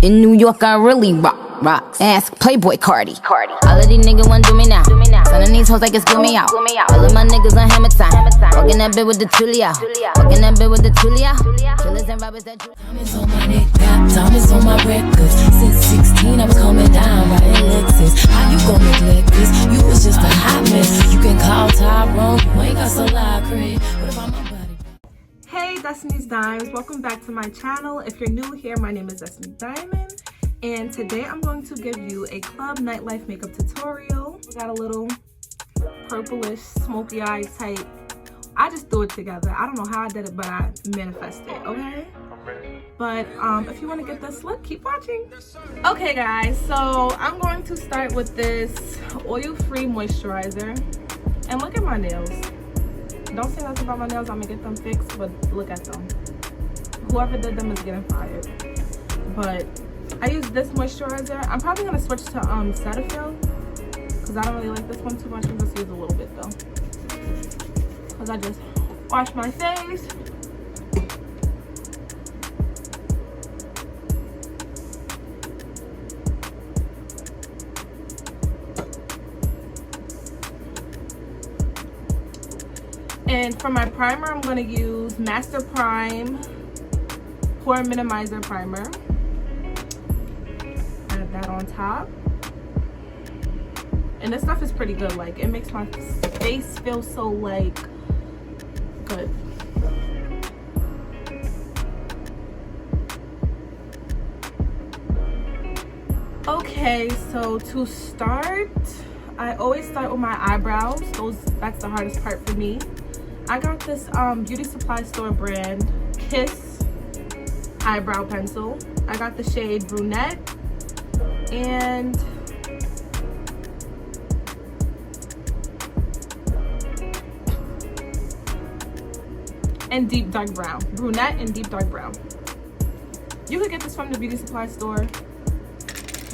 In New York, I really rocks. Ask Playboy Cardi. All of these niggas want do me now. Sending these hoes like it's gloomy out. All of my niggas on hammer time. Walking that bit with the Tulia. Walking that bit with the Tulia. Killers and robbers that Diamonds on my neck, got diamonds on my records. Since 16, I was coming down, riding Lexus. How you gon' neglect this? You was just a hot mess. You can call Tyrone, you ain't got so loud, Craig. What about my body? Hey Destiny's Dimes, welcome back to my channel. If you're new here, my name is Destiny Diamond, and today I'm going to give you a club nightlife makeup tutorial. We got a little purplish smoky eye type. I just threw it together. I don't know how I did it, but I manifested, okay? But if you want to get this look, keep watching. Okay guys, so I'm going to start with this oil-free moisturizer. And look at my nails. Don't say nothing about my nails, I'm gonna get them fixed, but look at them. Whoever did them is getting fired. But I use this moisturizer. I'm probably gonna switch to Cetaphil, because I don't really like this one too much. I'm just use a little bit though, because I just wash my face. And for my primer, I'm going to use Master Prime Pore Minimizer Primer. Add that on top. And this stuff is pretty good. Like, it makes my face feel so, like, good. Okay, so to start, I always start with my eyebrows. That's the hardest part for me. I got this beauty supply store brand Kiss Eyebrow Pencil. I got the shade Brunette and deep dark brown. Brunette and deep dark brown. You could get this from the beauty supply store.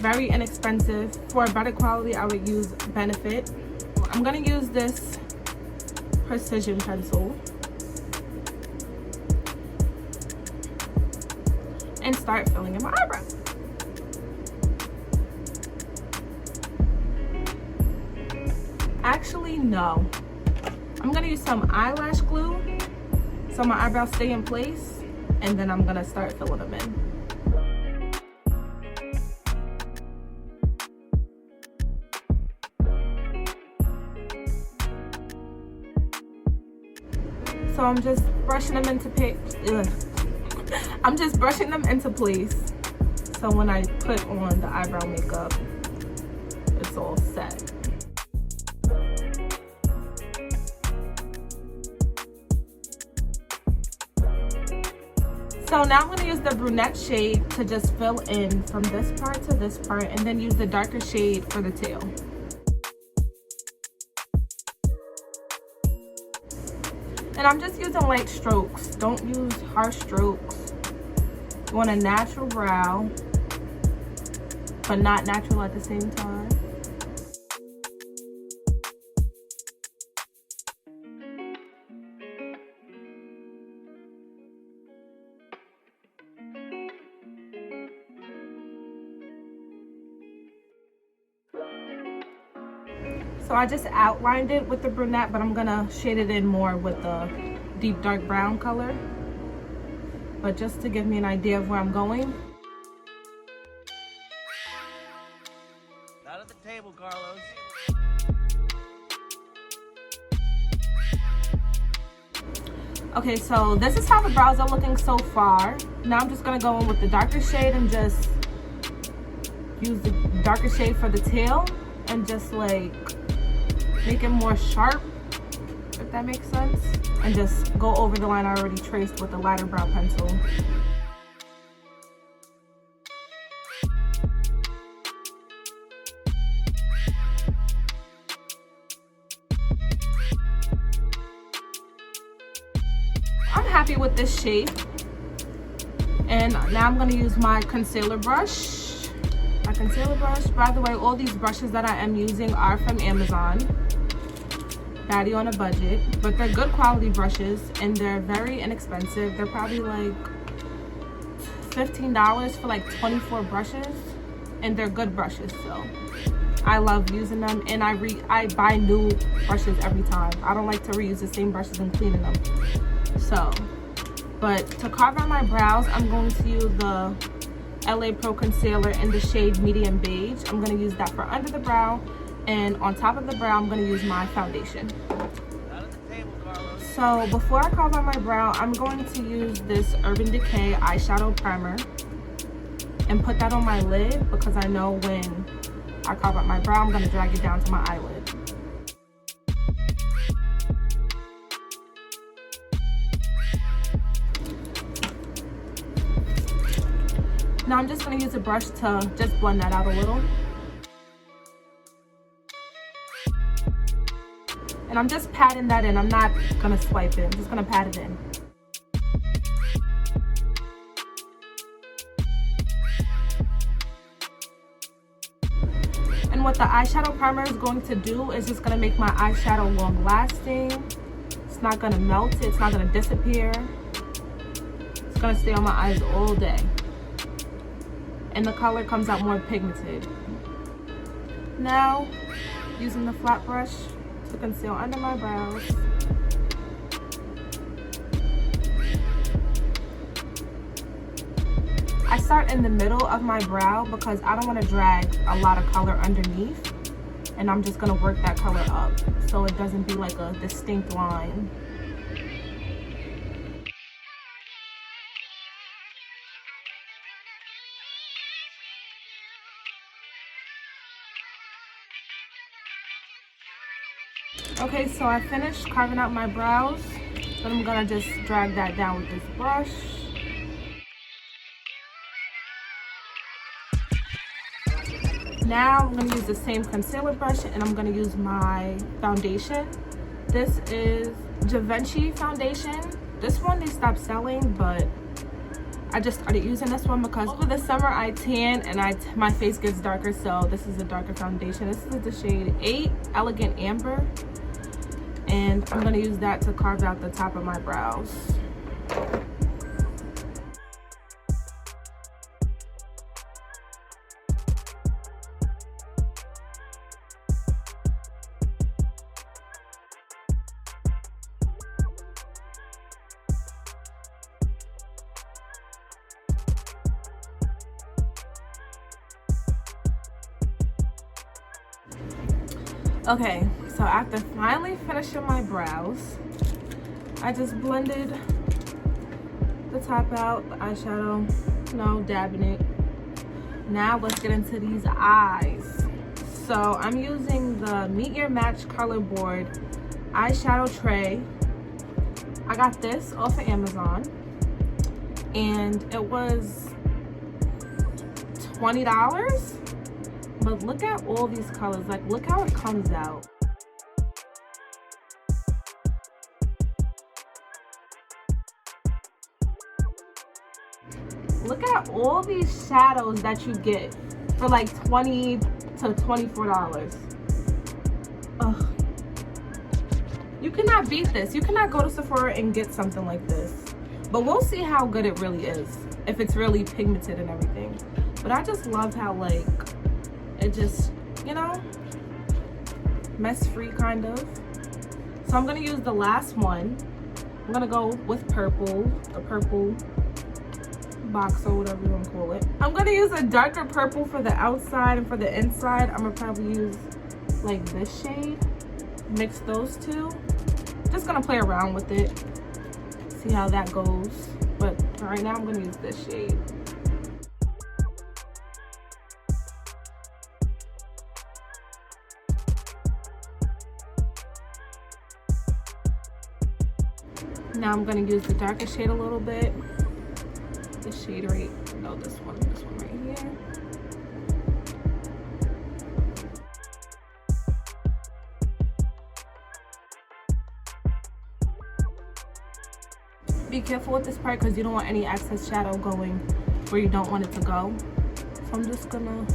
Very inexpensive. For a better quality, I would use Benefit. I'm gonna use this precision pencil and start filling in my eyebrow. Actually, no. I'm gonna use some eyelash glue so my eyebrows stay in place, and then I'm gonna start filling them in. So I'm just brushing them into place. So when I put on the eyebrow makeup, it's all set. So now I'm going to use the brunette shade to just fill in from this part to this part, and then use the darker shade for the tail. And I'm just using light strokes. Don't use harsh strokes. You want a natural brow, but not natural at the same time. So I just outlined it with the brunette, but I'm gonna shade it in more with the deep dark brown color. But just to give me an idea of where I'm going. Not at the table, Carlos. Okay, so this is how the brows are looking so far. Now I'm just gonna go in with the darker shade and just use the darker shade for the tail and just like make it more sharp, if that makes sense, and just go over the line I already traced with the lighter brow pencil. I'm happy with this shape, and now I'm going to use my concealer brush. By the way, all these brushes that I am using are from Amazon. Baddie on a budget, but they're good quality brushes and they're very inexpensive. They're probably like $15 for like 24 brushes, and they're good brushes, so I love using them. And I buy new brushes every time. I don't like to reuse the same brushes and cleaning them. So, but to carve out my brows, I'm going to use the LA Pro Concealer in the shade Medium Beige. I'm going to use that for under the brow, and on top of the brow, I'm going to use my foundation. So before I carve out my brow, I'm going to use this Urban Decay Eyeshadow Primer and put that on my lid, because I know when I carve out my brow, I'm going to drag it down to my eyelid. Now I'm just going to use a brush to just blend that out a little. And I'm just patting that in. I'm not going to swipe it. I'm just going to pat it in. And what the eyeshadow primer is going to do is just going to make my eyeshadow long lasting. It's not going to melt. It's not going to disappear. It's going to stay on my eyes all day. And the color comes out more pigmented. Now, using the flat brush to conceal under my brows. I start in the middle of my brow because I don't want to drag a lot of color underneath, and I'm just going to work that color up so it doesn't be like a distinct line. Okay, so I finished carving out my brows, but I'm gonna just drag that down with this brush. Now I'm gonna use the same concealer brush, and I'm gonna use my foundation. This is Givenchy foundation. This one they stopped selling, but I just started using this one because over the summer I tan and my face gets darker, so this is a darker foundation. This is the shade 8 Elegant Amber. And I'm going to use that to carve out the top of my brows. Okay, so after finally finishing my brows, I just blended the top out, the eyeshadow, you know, dabbing it. Now let's get into these eyes. So I'm using the Meet Your Match Color Board eyeshadow tray. I got this off of Amazon, and it was $20. But look at all these colors. Like, look how it comes out. Look at all these shadows that you get for like $20 to $24. Ugh. You cannot beat this. You cannot go to Sephora and get something like this. But we'll see how good it really is, if it's really pigmented and everything. But I just love how, like, it just, you know, mess free kind of. So I'm gonna use the last one. I'm gonna go with purple, the purple box or whatever you want to call it. I'm gonna use a darker purple for the outside, and for the inside I'm gonna probably use like this shade. Mix those two. Just gonna play around with it, see how that goes. But right now I'm gonna use this shade. Now I'm going to use the darker shade a little bit. This shade right, no, this one right here. Be careful with this part because you don't want any excess shadow going where you don't want it to go. So I'm just going to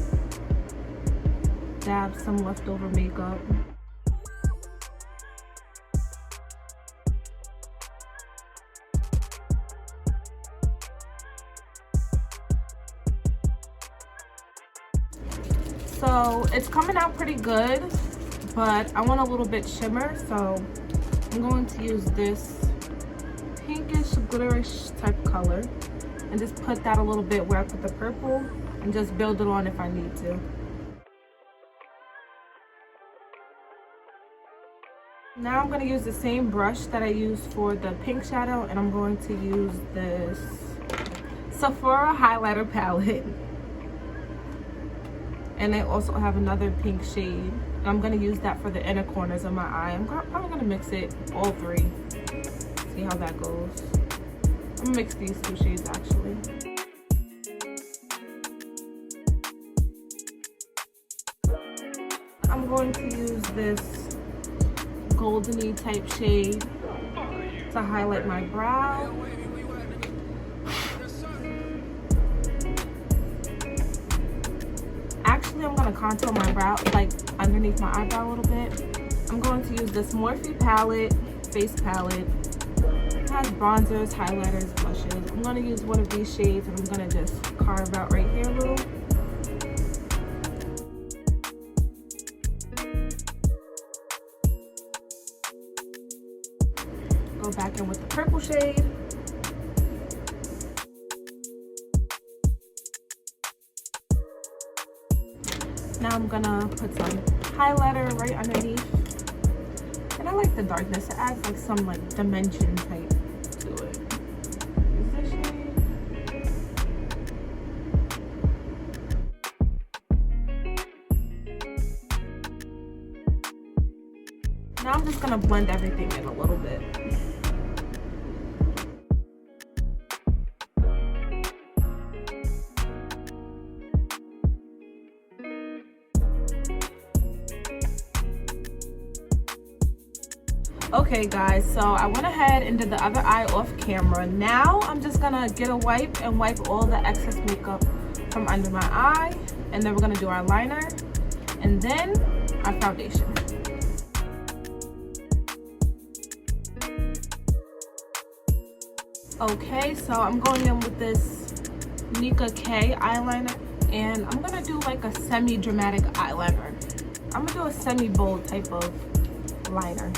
dab some leftover makeup. So it's coming out pretty good, but I want a little bit shimmer, so I'm going to use this pinkish glitterish type color and just put that a little bit where I put the purple and just build it on if I need to. Now I'm going to use the same brush that I used for the pink shadow, and I'm going to use this Sephora highlighter palette. And I also have another pink shade. And I'm going to use that for the inner corners of my eye. I'm probably going to mix it, all three. See how that goes. I'm going to mix these two shades actually. I'm going to use this goldeny type shade to highlight my brow. Actually, I'm going to contour my brow, like underneath my eyebrow a little bit. I'm going to use this Morphe palette, face palette. It has bronzers, highlighters, blushes. I'm going to use one of these shades and I'm going to just carve out right here a little. Go back in with the purple shade. Now I'm gonna put some highlighter right underneath. And I like the darkness. It adds like some like dimension type to it. Is this shade? Now I'm just gonna blend everything in a little bit. Okay guys, so I went ahead and did the other eye off camera. Now I'm just gonna get a wipe and wipe all the excess makeup from under my eye, and then we're gonna do our liner and then our foundation. Okay, so I'm going in with this Nika K eyeliner, and I'm gonna do like a semi-dramatic eyeliner. I'm gonna do a semi-bold type of liner.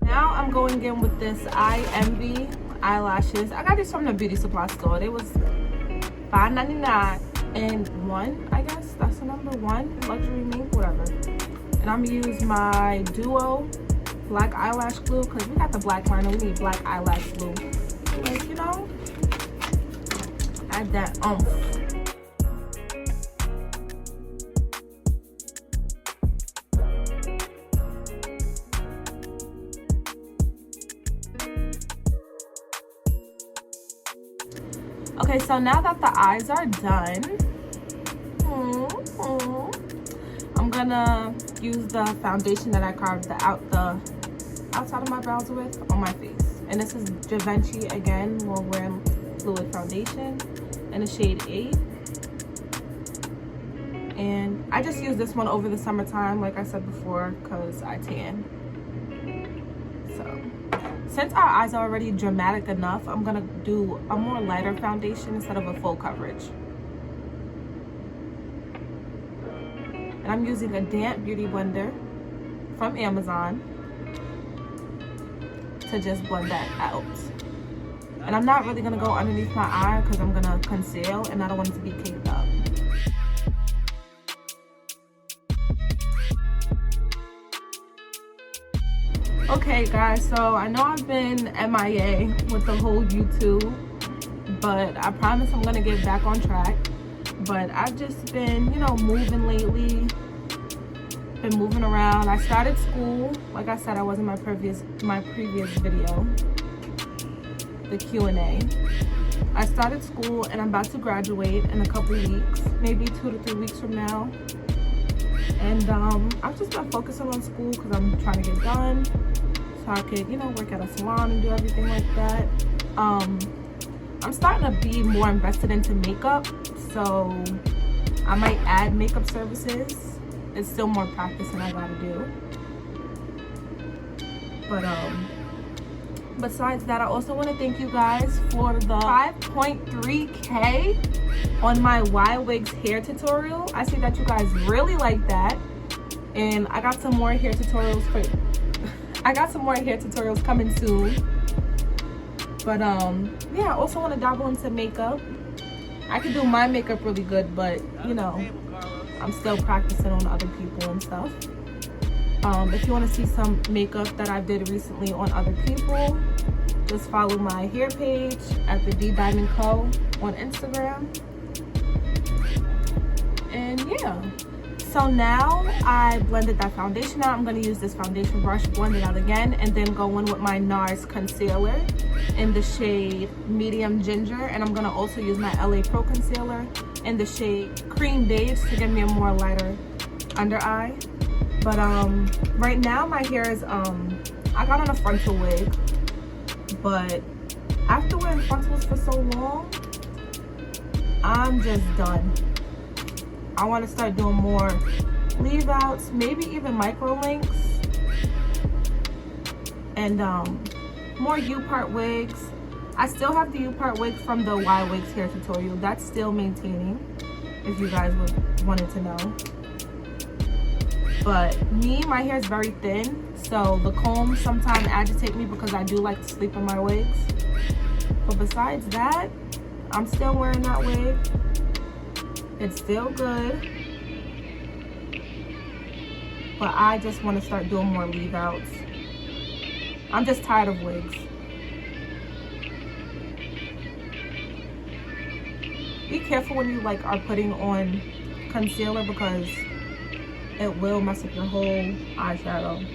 Now I'm going in with this Eye Envy eyelashes. I got these from the beauty supply store. They was $5.99 and one, I guess that's the number one, luxury mink, whatever. And I'm gonna use my Duo black eyelash glue because we got the black liner. We need black eyelash glue. Like, you know, add that oomph. Okay, so now that the eyes are done, I'm gonna use the foundation that I carved the outside of my brows with on my face. And this is Givenchy again, while wearing fluid foundation in the shade 8. And I just use this one over the summertime, like I said before, because I tan. So since our eyes are already dramatic enough, I'm gonna do a more lighter foundation instead of a full coverage. And I'm using a damp beauty blender from Amazon to just blend that out. And I'm not really gonna go underneath my eye because I'm gonna conceal and I don't want it to be caked up. Okay guys, so I know I've been MIA with the whole YouTube, but I promise I'm gonna get back on track. But I've just been, you know, moving lately, been moving around. I started school, like I said, I was in my previous video, the Q&A. I started school and I'm about to graduate in a couple weeks, maybe 2 to 3 weeks from now. And I've just been focusing on school because I'm trying to get done so I could, you know, work at a salon and do everything like that. I'm I'm starting to be more invested into makeup, so I might add makeup services. It's still more practicing I gotta do. But besides that, I also want to thank you guys for the 5.3K on my Y Wigs hair tutorial. I see that you guys really like that, and I got some more hair tutorials coming soon. But yeah, I also want to dabble into makeup. I can do my makeup really good, but you know, I'm still practicing on other people and stuff. If you want to see some makeup that I did recently on other people, just follow my hair page at the D Diamond Co on Instagram. And yeah, so now I blended that foundation out. I'm going to use this foundation brush, blend it out again, and then go in with my NARS concealer in the shade Medium Ginger. And I'm going to also use my LA Pro concealer in the shade Cream Beige to give me a more lighter under eye. But right now my hair is I got on a frontal wig, but after wearing frontals for so long, I'm just done. I want to start doing more leave outs, maybe even micro links, and more U-part wigs. I still have the U-part wig from the Y Wigs hair tutorial. That's still maintaining, if you guys wanted to know. But my hair is very thin, so the combs sometimes agitate me because I do like to sleep in my wigs. But besides that, I'm still wearing that wig. It's still good. But I just want to start doing more leave outs. I'm just tired of wigs. Be careful when you are putting on concealer, because it will mess up your whole eyeshadow.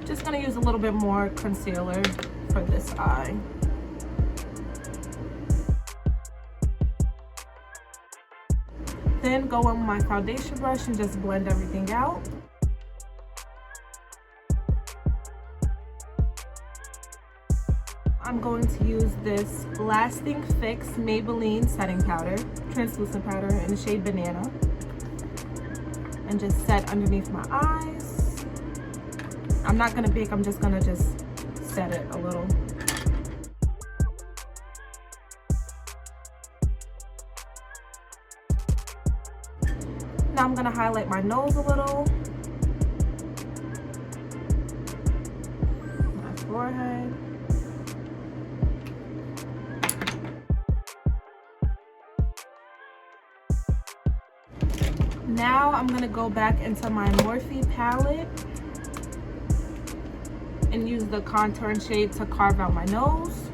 Just gonna use a little bit more concealer for this eye. Then go on my foundation brush and just blend everything out. I'm going to use this Lasting Fix Maybelline setting powder, translucent powder in the shade Banana, and just set underneath my eyes. I'm not gonna bake, I'm just gonna set it a little. Now I'm gonna highlight my nose a little, my forehead. Now I'm gonna go back into my Morphe palette and use the contour shade to carve out my nose.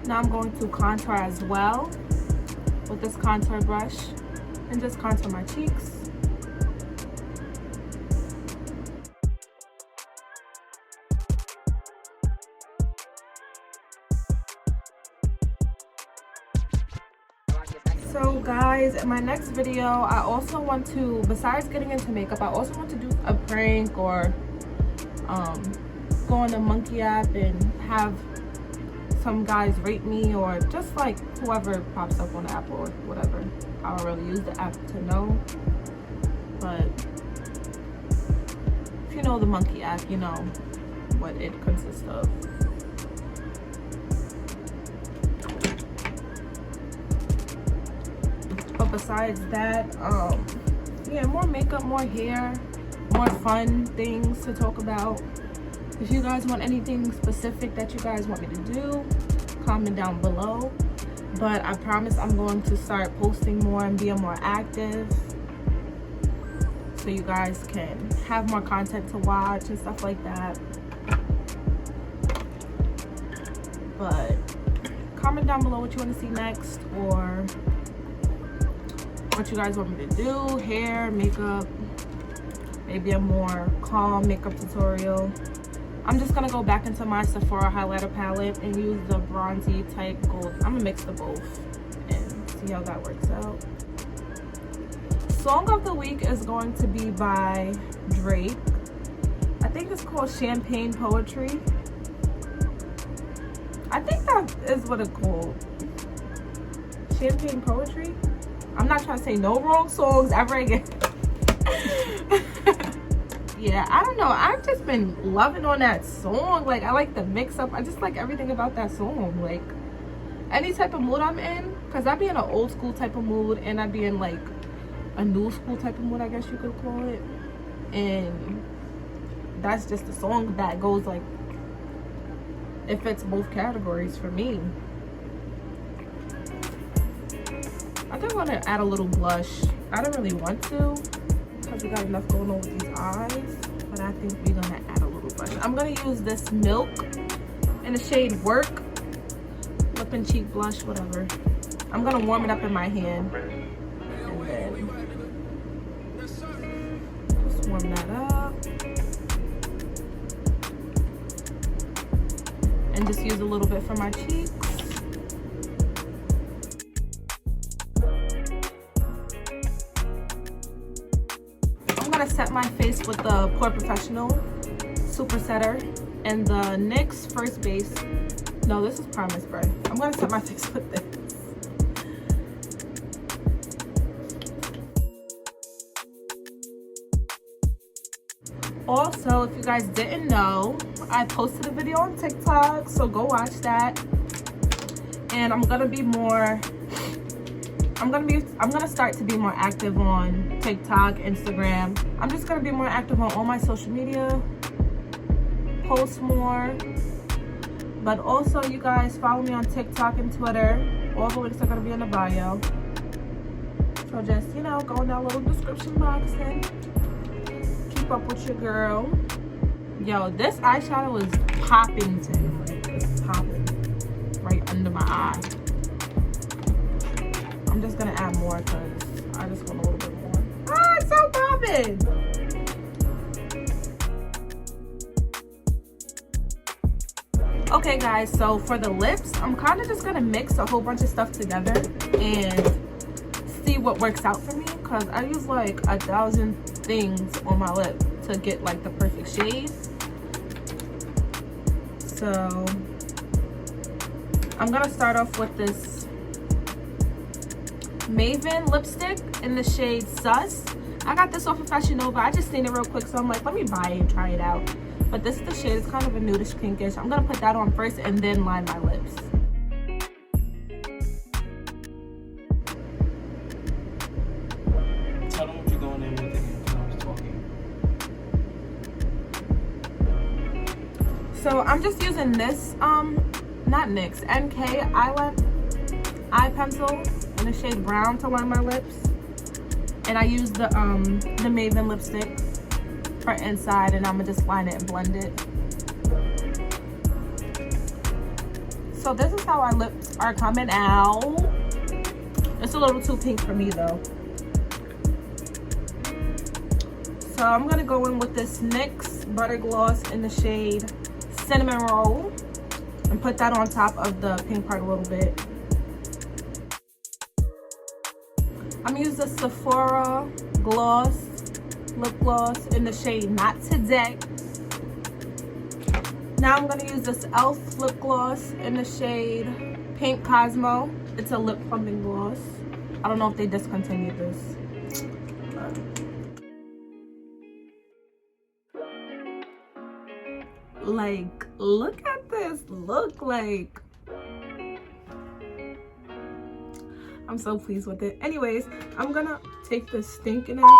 Now I'm going to contour as well with this contour brush and just contour my cheeks. So guys, in my next video, I also want to, besides getting into makeup, I also want to do a prank or go on the Monkey app and have some guys rate me, or just whoever pops up on the app or whatever. I don't really use the app to know, but if you know the Monkey app, you know what it consists of. But besides that, yeah, more makeup, more hair, more fun things to talk about. If you guys want anything specific that you guys want me to do, comment down below. But I promise I'm going to start posting more and being more active, so you guys can have more content to watch and stuff like that. But comment down below what you want to see next, or what you guys want me to do, hair, makeup, maybe a more calm makeup tutorial. I'm just gonna go back into my Sephora highlighter palette and use the bronzy type gold. I'm gonna mix the both and see how that works out. Song of the week is going to be by Drake. I think it's called Champagne Poetry. I think that is what it's called. Champagne Poetry. I'm not trying to say no wrong songs ever again. Yeah, I don't know. I've just been loving on that song. Like, I like the mix up. I just like everything about that song. Like, any type of mood I'm in, because I be in an old school type of mood and I be in like a new school type of mood, I guess you could call it. And that's just a song that goes like, it fits both categories for me. I think I want to add a little blush. I don't really want to because we got enough going on with these eyes, but I think we're gonna add a little blush. I'm gonna use this Milk in the shade Work, lip and cheek blush, whatever. I'm gonna warm it up in my hand and then just warm that up and just use a little bit for my cheeks. Set my face with the Pore Professional Super Setter and the NYX First Base. No, this is primer spray. I'm gonna set my face with this. Also, if you guys didn't know, I posted a video on TikTok, so go watch that. And I'm gonna start to be more active on TikTok, Instagram. I'm just gonna be more active on all my social media, post more. But also, you guys follow me on TikTok and Twitter. All the links are gonna be in the bio. So just, you know, go in that little description box and keep up with your girl. Yo, this eyeshadow is popping today. Like, it's popping right under my eye. I'm just gonna add more because I just want a little bit more. Ah, it's so popping! Okay guys, so for the lips, I'm kind of just gonna mix a whole bunch of stuff together and see what works out for me, because I use like 1,000 things on my lip to get like the perfect shade. So I'm gonna start off with this Maven Lipstick in the shade Sus. I got this off of Fashion Nova. I just seen it real quick, so I'm like, let me buy it and try it out. But this is the shade. It's kind of a nudish pinkish. I'm gonna put that on first and then line my lips. Tell them what you're going in with again, because I was talking. So I'm just using this, not NYX, NK Eye Pencil in the shade Brown to line my lips. And I use the Maven Lipstick for inside, and I'm gonna just line it and blend it. So this is how our lips are coming out. It's a little too pink for me though. So I'm gonna go in with this NYX Butter Gloss in the shade Cinnamon Roll and put that on top of the pink part a little bit. I'm using the Sephora lip gloss in the shade Not Today. Now I'm going to use this e.l.f. lip gloss in the shade Pink Cosmo. It's a lip plumping gloss. I don't know if they discontinued this. Like, look at this look. Like, I'm so pleased with it. Anyways, I'm gonna take this stinking ass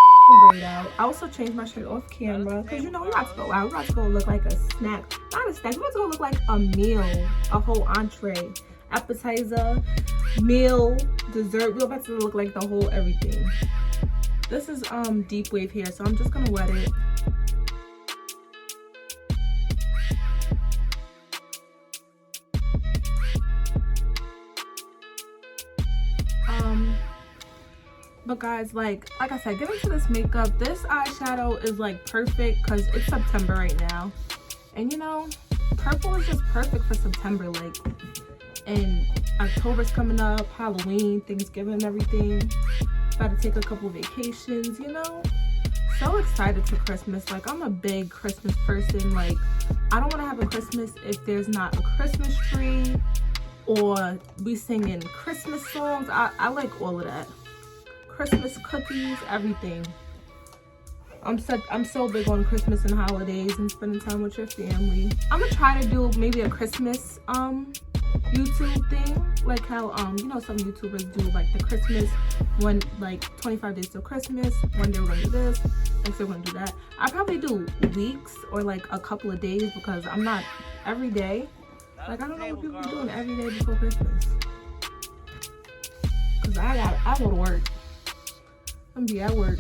braid out. I also changed my shirt off camera because, you know, we're about to go out. We're about to go look like a snack. Not a snack. We're about to go look like a meal, a whole entree, appetizer, meal, dessert. We're about to look like the whole everything. This is deep wave hair, so I'm just gonna wet it. But guys, like I said, get into this makeup. This eyeshadow is like perfect because it's September right now, And you know, purple is just perfect for September. Like, and October's coming up, Halloween, Thanksgiving, and everything. About to take a couple vacations, you know. So excited for Christmas. Like, I'm a big Christmas person. Like, I don't want to have a Christmas if there's not a Christmas tree or we singing Christmas songs. I like all of that. Christmas cookies, everything. I'm so big on Christmas and holidays and spending time with your family. I'm gonna try to do maybe a Christmas YouTube thing, like how you know, some YouTubers do like the Christmas one, like 25 days till Christmas. One day we're gonna do this, next day we're gonna do that. I probably do weeks or like a couple of days because I'm not every day. Like, I don't know what people are doing every day before Christmas. Cause I go to work. I'm gonna be at work.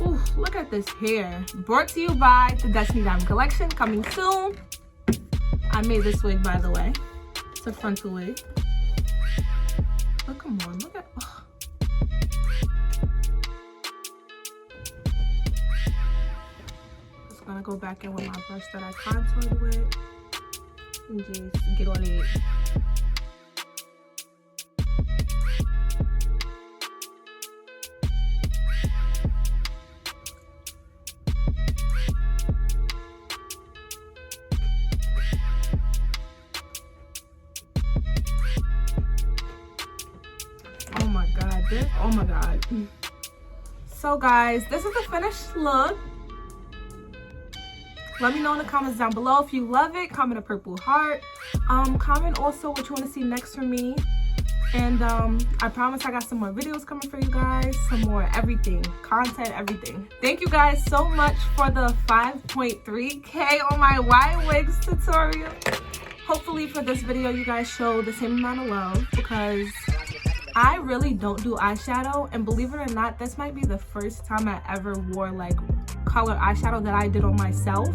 Ooh, look at this hair. Brought to you by the Destiny Diamond Collection, coming soon. I made this wig, by the way. It's a frontal wig. But come on, look at. Oh. Just gonna go back in with my brush that I contoured with and just get on it. Oh my god. So guys, this is the finished look. Let me know in the comments down below if you love it. Comment a purple heart. Comment also what you want to see next from me. And I promise I got some more videos coming for you guys. Some more everything, content, everything. Thank you guys so much for the 5.3K on my white wigs tutorial. Hopefully for this video you guys show the same amount of love, because I really don't do eyeshadow, and believe it or not, this might be the first time I ever wore like color eyeshadow that I did on myself.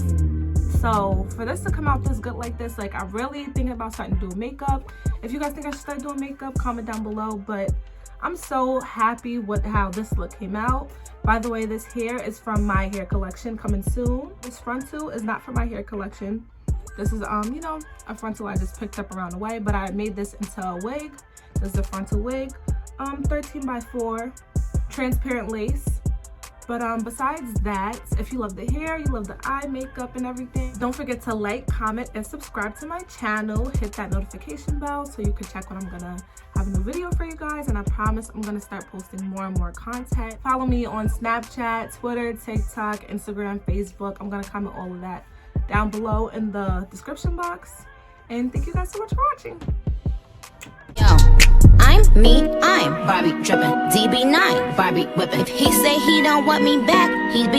So for this to come out this good like this, like, I'm really thinking about starting to do makeup. If you guys think I should start doing makeup, comment down below. But I'm so happy with how this look came out. By the way, this hair is from my hair collection, coming soon. This frontal is not from my hair collection. This is you know, a frontal I just picked up around the way, but I made this into a wig. This is a frontal wig, 13x4, transparent lace. But besides that, if you love the hair, you love the eye makeup and everything, don't forget to like, comment, and subscribe to my channel. Hit that notification bell so you can check when I'm gonna have a new video for you guys. And I promise I'm gonna start posting more and more content. Follow me on Snapchat, Twitter, TikTok, Instagram, Facebook. I'm gonna comment all of that down below in the description box. And thank you guys so much for watching. Yo, I'm Barbie drippin', DB9, Barbie whippin'. If he say he don't want me back, he'd be